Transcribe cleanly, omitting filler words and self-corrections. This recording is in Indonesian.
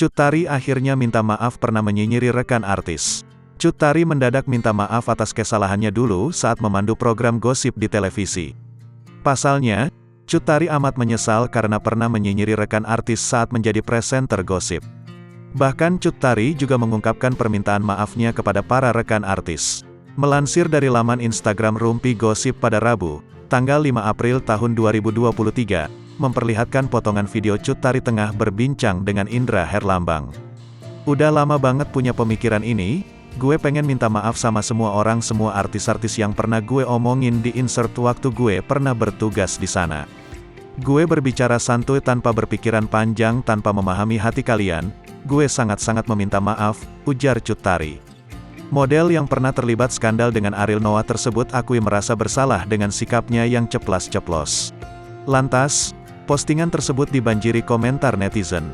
Cut Tari akhirnya minta maaf pernah menyinyiri rekan artis. Cut Tari mendadak minta maaf atas kesalahannya dulu saat memandu program gosip di televisi. Pasalnya, Cut Tari amat menyesal karena pernah menyinyiri rekan artis saat menjadi presenter gosip. Bahkan Cut Tari juga mengungkapkan permintaan maafnya kepada para rekan artis. Melansir dari laman Instagram Rumpi Gosip pada Rabu, tanggal 5 April tahun 2023, memperlihatkan potongan video Cut Tari tengah berbincang dengan Indra Herlambang. Udah lama banget punya pemikiran ini, gue pengen minta maaf sama semua orang, semua artis-artis yang pernah gue omongin di insert waktu gue pernah bertugas di sana. Gue berbicara santuy tanpa berpikiran panjang, tanpa memahami hati kalian. Gue sangat-sangat meminta maaf, ujar Cut Tari. Model yang pernah terlibat skandal dengan Ariel Noah tersebut akui merasa bersalah dengan sikapnya yang ceplas-ceplos. Lantas, postingan tersebut dibanjiri komentar netizen.